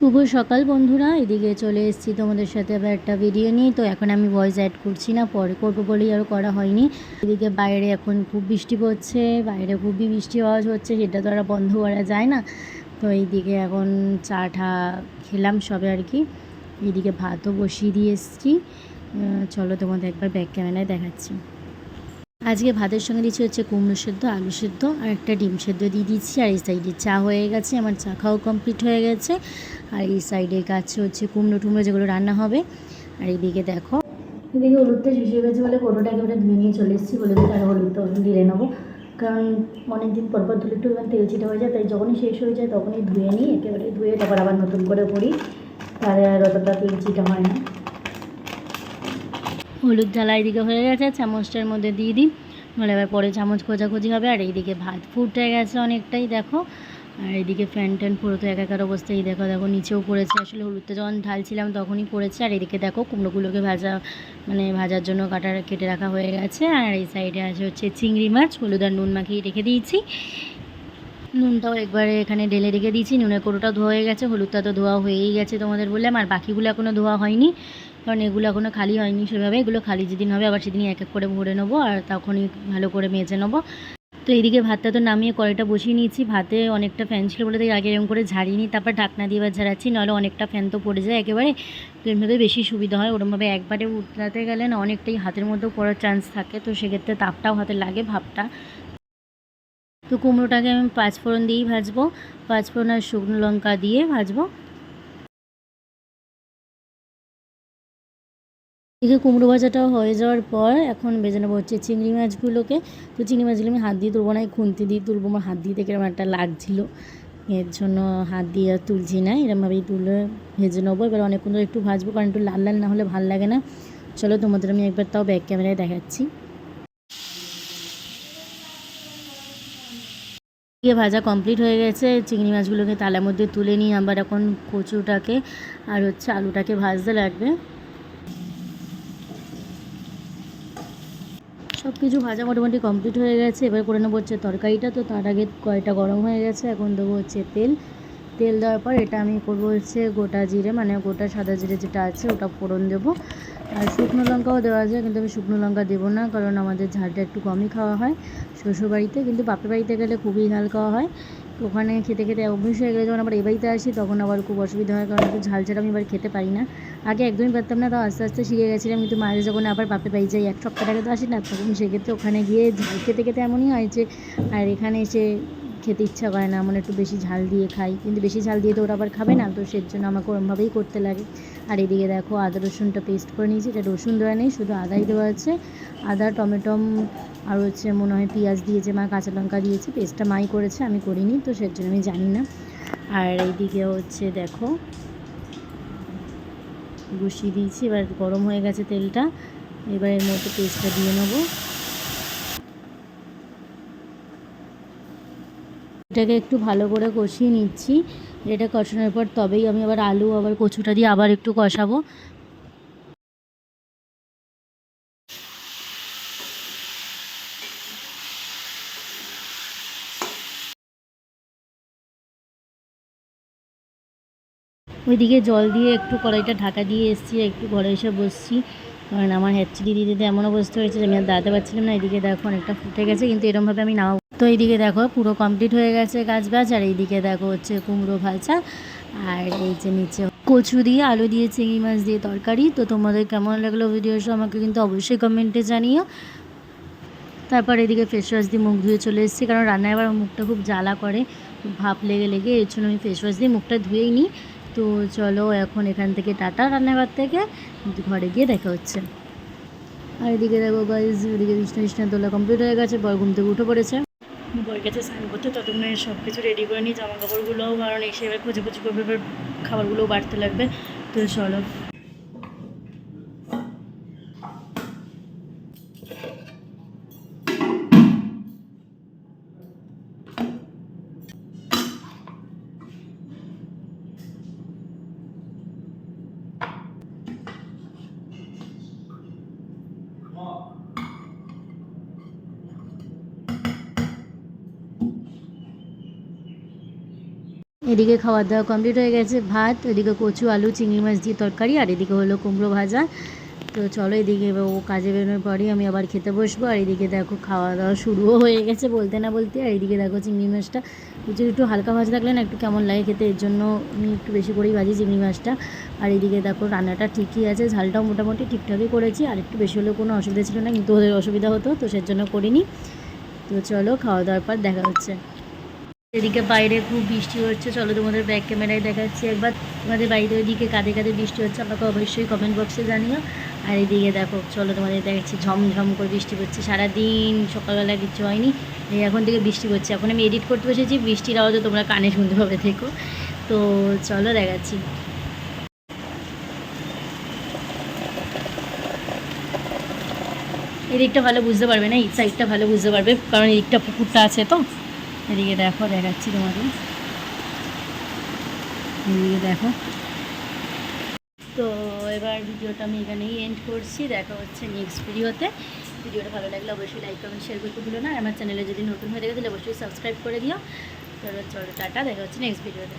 শুভ সকাল বন্ধুরা, এদিকে চলে এসেছি তোমাদের সাথে আবার একটা ভিডিও নিয়ে। তো এখন আমি ভয়েস অ্যাড করছি না, পরে করবো বলেই আরও করা হয়নি। এদিকে বাইরে এখন খুব বৃষ্টি পড়ছে, বাইরে খুবই বৃষ্টি আওয়াজ হচ্ছে, সেটা তো আর বন্ধ করা যায় না। তো এইদিকে এখন চা টা খেলাম সবে আর কি। এদিকে ভাতও বসিয়ে দিয়ে এসেছি। চলো তোমাদের একবার ব্যাক ক্যামেরায় দেখাচ্ছি। আজকে ভাতের সঙ্গে দিচ্ছি হচ্ছে কুমড়ো সেদ্ধ, আলু সেদ্ধ আর একটা ডিম সেদ্ধ দিয়ে দিচ্ছি। আর এই সাইডে চা হয়ে গেছে, আমার চা খাওয়া কমপ্লিট হয়ে গেছে। আর এই সাইডে গাছে হচ্ছে কুমড়ো টুমড়ো যেগুলো রান্না হবে। আর এইদিকে দেখো, এদিকে হলুদটা শেষ হয়ে গেছে বলে কোটোটাকে ওটা ধুয়ে নিয়ে চলে এসেছি। হলুদটা আর হলুদটা ঢেলে নেবো, কারণ অনেকদিন পরপর ধুলে একটু তেল চিটা হয়ে যায়, তাই যখনই শেষ হয়ে যায় তখনই ধুয়ে নিই, একেবারে ধুয়ে তারপর আবার নতুন করে পড়ি, তাহলে আর অতটা তেল চিটা হয় না। হলুদ ঢালা এদিকে হয়ে গেছে, চামচটার মধ্যে দিয়ে দিই, নাহলে এবার পরে চামচ খোঁজাখুঁজি হবে। আর এইদিকে ভাত ফুটে গেছে অনেকটাই দেখো। আর এইদিকে ফ্যান ট্যান পুরো তো একাকার অবস্থায় দেখো দেখো নিচেও পড়েছে, আসলে হলুদটা যখন ঢালছিলাম তখনই পড়েছে। আর এদিকে দেখো কুমড়োগুলোকে ভাজার জন্য কেটে রাখা হয়ে গেছে। আর এই সাইডে আছে হচ্ছে চিংড়ি মাছ, হলুদ আর নুন মাখিয়ে রেখে দিয়েছি। নুনটাও একবারে এখানে ঢেলে রেখে দিয়েছি। নুনের কোটোটা ধোয়া হয়ে গেছে, হলুদটা তো ধোয়া হয়েই গেছে তোমাদের বললাম। আর বাকিগুলো এখনও ধোয়া হয়নি, কারণ এগুলো এখনও খালি হয়নি সেভাবে। এগুলো খালি যেদিন হবে আবার সেদিনই এক এক করে ভরে নেবো, আর তখনই ভালো করে মেজে নেবো। তো এইদিকে ভাতটা তো নামিয়ে কড়াইটা বসিয়ে নিয়েছি। ভাতে অনেকটা ফ্যান ছিল বলে তাই আগে এরকম করে ঝাড়িয়ে নিই, তারপর ঢাকনা দিয়ে এবার ঝাড়াচ্ছি, নাহলে অনেকটা ফ্যান তো পড়ে যায় একেবারে। তো এরমভাবে বেশি সুবিধা হয়, ওরমভাবে একবারে উতলাতে গেলে না অনেকটাই হাতের মধ্যেও পড়ার চান্স থাকে, তো সেক্ষেত্রে তাপটাও হাতে লাগে ভাবটা। তো কুমড়োটাকে আমি পাঁচফোড়ন দিয়েই ভাজবো, পাঁচফোড়ন আর শুকনো লঙ্কা দিয়ে ভাজবো। এদিকে কুমড়ো ভাজাটাও হয়ে যাওয়ার পর এখন ভেজে নেবো হচ্ছে চিংড়ি মাছগুলোকে। তো চিংড়ি মাছগুলো আমি হাত দিয়ে তুলবো না, খুন্তি দিয়ে তুলবো, আমার হাত দিয়ে থেকে এরকম একটা লাগছিলো, এর জন্য হাত দিয়ে আর তুলছি না, এরমভাবেই তুলে ভেজে নেবো। এবার অনেকক্ষণ ধরে একটু ভাজবো, কারণ একটু লাল লাল না হলে ভালো লাগে না। চলো তোমাদের আমি একবার তাও ব্যাক ক্যামেরায় দেখাচ্ছি। ভাজা কমপ্লিট হয়ে গেছে, চিংড়ি মাছগুলোকে তালের মধ্যে তুলে নিয়ে আবার এখন কচুটাকে আর হচ্ছে আলুটাকে ভাজতে লাগবে। সব কিছু ভাজা মোটামুটি কমপ্লিট হয়ে গেছে, এবার করে নেবো হচ্ছে তরকারিটা। তো তার আগে কড়াইটা গরম হয়ে গেছে, এখন দেবো হচ্ছে তেল। তেল দেওয়ার পর এটা আমি করবো হচ্ছে গোটা জিরে, মানে গোটা সাদা জিরে যেটা আছে ওটা ফোড়ন দেবো। আর শুকনো লঙ্কাও দেওয়া যায়, কিন্তু আমি শুকনো লঙ্কা দেবো না, কারণ আমাদের ঝালটা একটু কমই খাওয়া হয় শ্বশুরবাড়িতে, কিন্তু বাপের বাড়িতে গেলে খুবই ঝাল খাওয়া হয়। তো ওখানে খেতে খেতে অভ্যেস হয়ে গেলে, যখন আবার এই বাড়িতে আসি তখন আবার খুব অসুবিধা হয়, কারণ একটু ঝাল ছাড়া আমি এবার খেতে পারি না। আগে একদমই পারতাম না, তাও আস্তে আস্তে শিখে গেছিলাম। কিন্তু মাঝে যখন আবার বাপের বাড়ি যাই, এক সপ্তাহ আগে তো আসি না, তখন সেক্ষেত্রে ওখানে গিয়ে ঝাল খেতে খেতে এমনই হয় যে আর এখানে এসে খেতে ইচ্ছা করে না, মানে একটু বেশি ঝাল দিয়ে খাই, কিন্তু বেশি ঝাল দিয়ে তো ওরা আবার খাবে না, তো সেজন্য আমাকে ওরমভাবেই করতে লাগে। আর এদিকে দেখো আদা রসুনটা পেস্ট করে নিয়েছি, এটা রসুন দেওয়া নেই, শুধু আদাই দেওয়া আছে। আদা, টমেটো আর হচ্ছে মনে হয় পেঁয়াজ দিয়েছে মা, কাঁচা লঙ্কা দিয়েছে, পেস্টটা মাই করেছে, আমি করিনি, তো সেজন্য আমি জানি না। আর এইদিকে হচ্ছে দেখো বসিয়ে দিয়েছি, এবার গরম হয়ে গেছে তেলটা, এবার এর মধ্যে পেস্টটা দিয়ে নেবো। এটাকে একটু ভালো করে কষিয়ে নিচ্ছি। এটা কষানোর পর তবেই আমি আবার আলু আবার কচুটা দিয়ে আবার একটু কষাবো। ওইদিকে জল দিয়ে একটু কড়াইটা ঢাকা দিয়ে এসেছি, একটু ঘরে এসে বসছি, কারণ আমার হ্যাচড়ি দিতে দিতে এমন অবস্থা হয়েছে যে আমি আর দাঁড়াতে পারছিলাম না। এদিকে দেখো অনেকটা ফুটে গেছে, কিন্তু এরমভাবে আমি নাও। তো এইদিকে দেখো পুরো কমপ্লিট হয়ে গেছে কাজ বাজ। আর এইদিকে দেখো হচ্ছে কুমড়ো ভাজা, আর এই যে নিচে কচু দিয়ে আলু দিয়ে চিংড়ি মাছ দিয়ে তরকারি। তো তোমাদের কেমন লাগলো ভিডিওটা আমাকে কিন্তু অবশ্যই কমেন্টে জানিও। তারপর এদিকে ফেস ওয়াশ দিয়ে মুখ ধুয়ে চলে এসেছি, কারণ রান্নায় আবার মুখটা খুব জ্বালা করে, খুব ভাপ লেগে লেগে, এর জন্য আমি ফেস ওয়াশ দিয়ে মুখটা ধুয়েই নিই। তো চলো এখন এখান থেকে টাটা, রান্নাঘর থেকে ঘরে গিয়ে দেখা হচ্ছে। আর এদিকে দেখো গাইজ, এদিকে কৃষ্ণের দোলা কমপ্লিট হয়ে গেছে, বর ঘুম থেকে উঠে পড়েছে। বর গেছে স্নান করতে, ততক্ষণে সব কিছু রেডি করে নিই, জামা কাপড়গুলোও, কারণ এসে এবার খুঁজে করবে, এবার খাবারগুলোও বাড়তে লাগবে। তো চলো। এদিকে খাওয়া দাওয়া কমপ্লিট হয়ে গেছে, ভাত, এদিকে কচু আলু চিংড়ি মাছ দিয়ে তরকারি, আর এদিকে হলো কুমড়ো ভাজা। তো চলো এদিকে ও কাজে বেরোনোর পরেই আমি আবার খেতে বসবো। আর এদিকে দেখো খাওয়া দাওয়া শুরুও হয়ে গেছে বলতে না বলতে। আর এদিকে দেখো চিংড়ি মাছটা একটু হালকা ভাজা থাকলে না একটু কেমন লাগে খেতে, এর জন্য আমি একটু বেশি করেই ভাজি চিংড়ি মাছটা। আর এদিকে দেখো রান্নাটা ঠিকই আছে, ঝালটাও মোটামুটি ঠিকঠাকই করেছি, আর একটু বেশি হলেও কোনো অসুবিধা ছিল না, কিন্তু ওদের অসুবিধা হতো তো সের জন্য করিনি। তো চলো খাওয়া দাওয়ার পর দেখা হচ্ছে। এদিকে বাইরে খুব বৃষ্টি হচ্ছে, চলো তোমাদের ব্যাক ক্যামেরায় দেখাচ্ছি একবার। তোমাদের বাড়িতে ওইদিকে কাঁধে কাঁধে বৃষ্টি হচ্ছে আমাকে অবশ্যই কমেন্ট বক্সে জানিও। আর এদিকে দেখো চলো তোমাদের দেখাচ্ছি, ঝমঝম করে বৃষ্টি পড়ছে, সারাদিন সকালবেলা কিছু হয়নি, এই এখন থেকে বৃষ্টি পড়ছে। এখন আমি এডিট করতে বসেছি, বৃষ্টির আওয়াজও তোমরা কানে শুনতে পাবে, থেকো। তো চলো দেখাচ্ছি। এদিকটা ভালো বুঝতে পারবে না, এই সাইডটা ভালো বুঝতে পারবে, কারণ এদিকটা পুকুরটা আছে তো। এদিকে দেখো দেখাচ্ছি তোমাদের, এদিকে দেখো। তো এবার ভিডিওটা আমি এখানেই এন্ড করছি, দেখা হচ্ছে নেক্সট ভিডিওতে। ভিডিওটা ভালো লাগলে অবশ্যই লাইক কমেন্ট শেয়ার করতে ভুলো না। আমার চ্যানেলে যদি নতুন হয়ে থাকে তাহলে অবশ্যই সাবস্ক্রাইব করে দিও। চলো চলো টাটা, দেখা হচ্ছে নেক্সট ভিডিওতে।